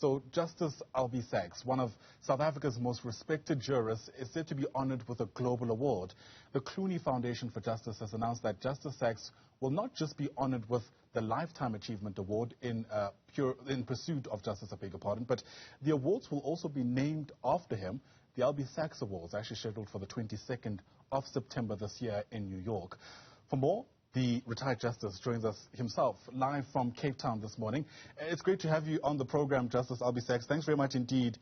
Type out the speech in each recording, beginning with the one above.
So Justice Albie Sachs, one of South Africa's most respected jurists, is said to be honored with a global award. The Clooney Foundation for Justice has announced that Justice Sachs will not just be honored with the Lifetime Achievement Award in pursuit of justice, but the awards will also be named after him. The Albie Sachs Awards are actually scheduled for the 22nd of September this year in New York. For more, the retired justice joins us himself live from Cape Town this morning. It's great to have you on the program, Justice Albie Sachs. Thanks very much indeed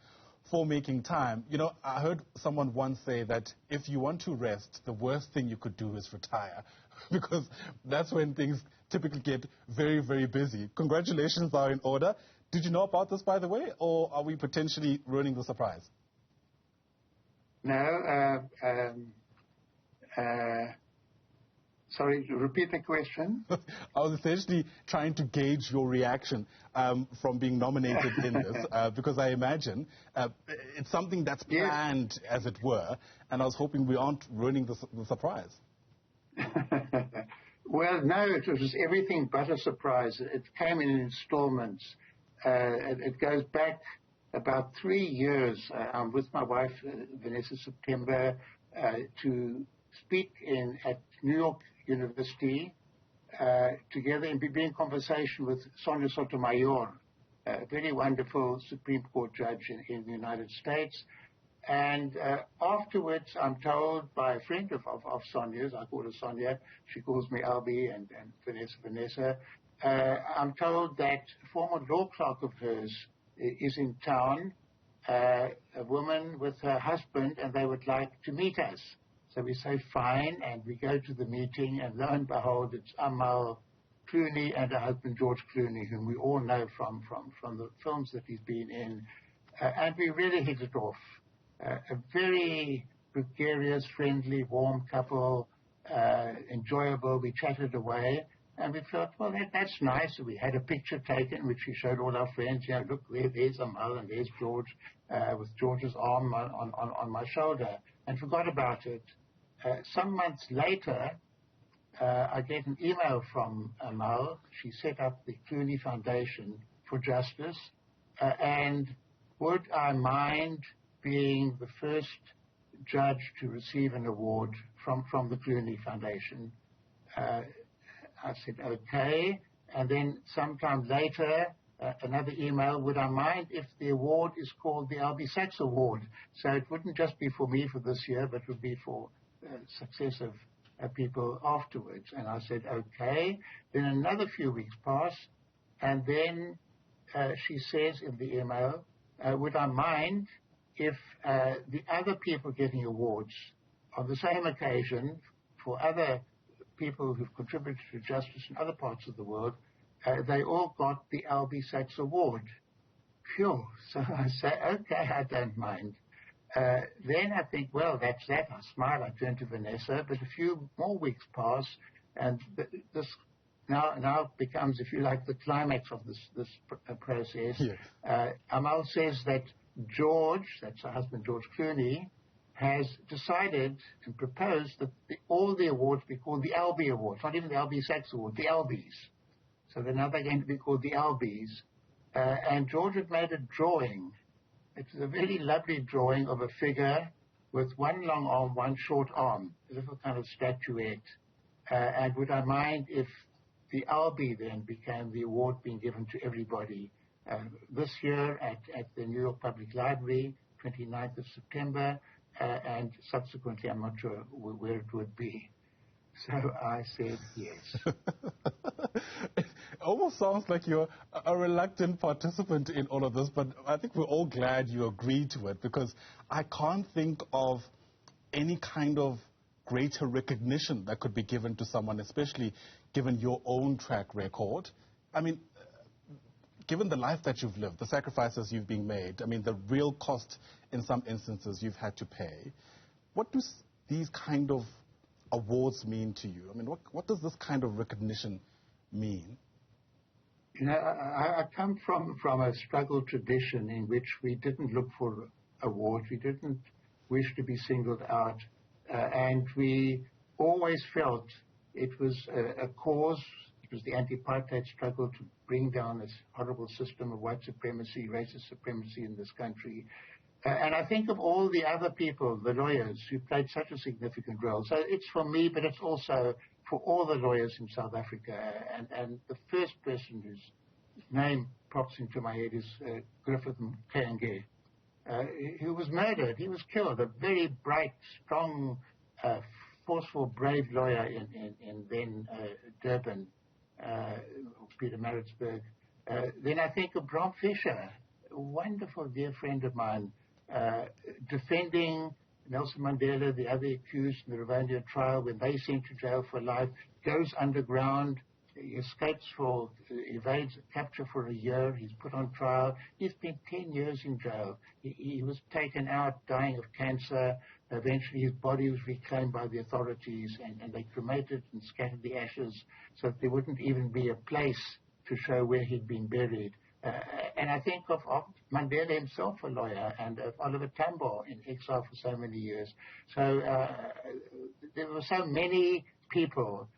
for making time. You know, I heard someone once say that if you want to rest, the worst thing you could do is retire, because that's when things typically get very, very busy. Congratulations are in order. Did you know about this, by the way, or are we potentially ruining the surprise? No. Sorry, repeat the question. I was essentially trying to gauge your reaction from being nominated in this, because I imagine it's something that's planned, as it were, and I was hoping we aren't ruining the surprise. Well, no, it was everything but a surprise. It came in installments. It goes back about 3 years. I'm with my wife, Vanessa September, to speak at New York University together and be in conversation with Sonia Sotomayor, a very wonderful Supreme Court judge in the United States. And afterwards, I'm told by a friend of Sonia's, I call her Sonia, she calls me Albie, and Vanessa, I'm told that a former law clerk of hers is in town, a woman with her husband, and they would like to meet us. So we say, fine, and we go to the meeting, and lo and behold, it's Amal Clooney and her husband, George Clooney, whom we all know from the films that he's been in. And we really hit it off. A very gregarious, friendly, warm couple, enjoyable. We chatted away, and we thought, well, that's nice. We had a picture taken, which we showed all our friends. You know, look, there's Amal, and there's George, with George's arm on my shoulder, and forgot about it. Some months later, I get an email from Amal. She set up the Clooney Foundation for Justice, and would I mind being the first judge to receive an award from the Clooney Foundation? I said, okay. And then sometime later, another email, would I mind if the award is called the Albie Sachs Award? So it wouldn't just be for me for this year, but it would be for successive people afterwards. And I said, okay. Then another few weeks pass, and then she says in the email, would I mind if the other people getting awards on the same occasion for other people who've contributed to justice in other parts of the world, they all got the Albie Sachs Award. Phew. So I say, okay, I don't mind. Then I think, well, that's that. I smile, I turn to Vanessa, but a few more weeks pass, and this now becomes, if you like, the climax of this process. Yes. Amal says that George, that's her husband, George Clooney, has decided and proposed that all the awards be called the Albie Awards, not even the Albie Sachs Award, the Albies. So they're now going to be called the Albies. And George had made a drawing. It's a very lovely drawing of a figure with one long arm, one short arm, a little kind of statuette. And would I mind if the Albie then became the award being given to everybody this year at the New York Public Library, 29th of September, and subsequently, I'm not sure where it would be. So I said yes. It almost sounds like you're a reluctant participant in all of this, but I think we're all glad you agreed to it, because I can't think of any kind of greater recognition that could be given to someone, especially given your own track record. I mean, given the life that you've lived, the sacrifices you've been made, I mean, the real cost in some instances you've had to pay, what do these kind of awards mean to you? I mean, what does this kind of recognition mean? You know, I come from a struggle tradition in which we didn't look for awards, we didn't wish to be singled out, and we always felt it was a cause It was the anti-apartheid struggle to bring down this horrible system of white supremacy, racist supremacy in this country. And I think of all the other people, the lawyers, who played such a significant role. So it's for me, but it's also for all the lawyers in South Africa. And the first person whose name pops into my head is Griffith Mkenge, who was murdered. He was killed. A very bright, strong, forceful, brave lawyer in then Durban, Pietermaritzburg. Then I think of Bram Fischer, a wonderful dear friend of mine, defending Nelson Mandela, the other accused in the Rwandan trial, when they sent to jail for life, goes underground, he escapes evades capture for a year, he's put on trial, he spent 10 years in jail. He was taken out, dying of cancer. Eventually his body was reclaimed by the authorities, and they cremated and scattered the ashes so that there wouldn't even be a place to show where he'd been buried. And I think of Mandela himself, a lawyer, and of Oliver Tambo in exile for so many years. So there were so many people.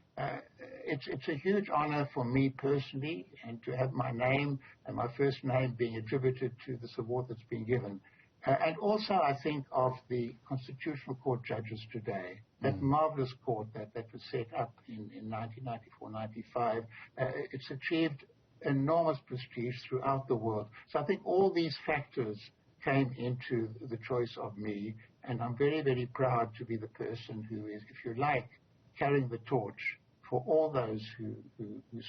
It's a huge honor for me personally, and to have my name and my first name being attributed to this award that's been given. And also I think of the Constitutional Court judges today, that marvelous court that was set up in 1994-95. It's achieved enormous prestige throughout the world. So I think all these factors came into the choice of me, and I'm very, very proud to be the person who is, if you like, carrying the torch for all those who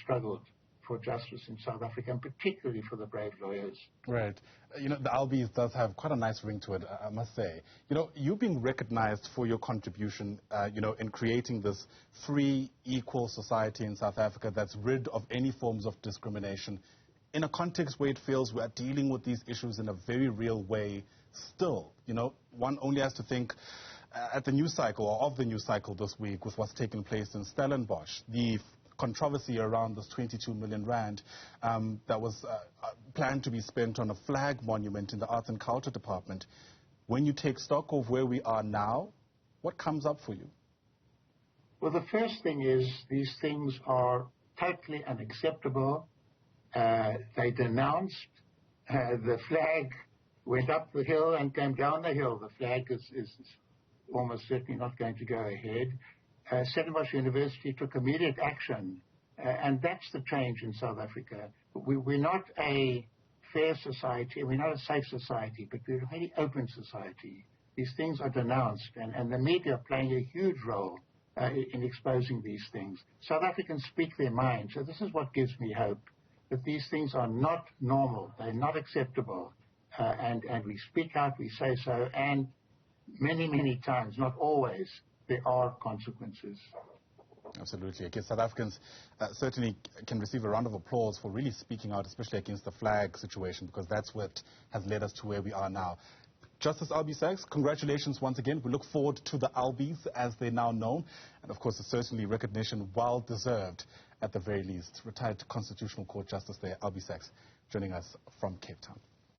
struggled for justice in South Africa, and particularly for the brave lawyers. Right. You know, the Albie does have quite a nice ring to it, I must say. You know, you're being recognized for your contribution, in creating this free, equal society in South Africa that's rid of any forms of discrimination, in a context where it feels we are dealing with these issues in a very real way still. You know, one only has to think at the news cycle, or of the news cycle this week, with what's taking place in Stellenbosch, the controversy around this 22 million rand that was planned to be spent on a flag monument in the Arts and Culture Department. When you take stock of where we are now, what comes up for you? Well, the first thing is these things are totally unacceptable. They denounced. The flag went up the hill and came down the hill. The flag is almost certainly not going to go ahead. Stellenbosch University took immediate action, and that's the change in South Africa. We're not a fair society, we're not a safe society, but we're a very open society. These things are denounced, and the media are playing a huge role in exposing these things. South Africans speak their mind, so this is what gives me hope, that these things are not normal, they're not acceptable, and we speak out, we say so, and many, many times, not always, there are consequences. Absolutely. I guess South Africans certainly can receive a round of applause for really speaking out, especially against the flag situation, because that's what has led us to where we are now. Justice Albie Sachs, congratulations once again. We look forward to the Albies, as they're now known. And, of course, it's certainly recognition well-deserved, at the very least. Retired Constitutional Court Justice there, Albie Sachs, joining us from Cape Town.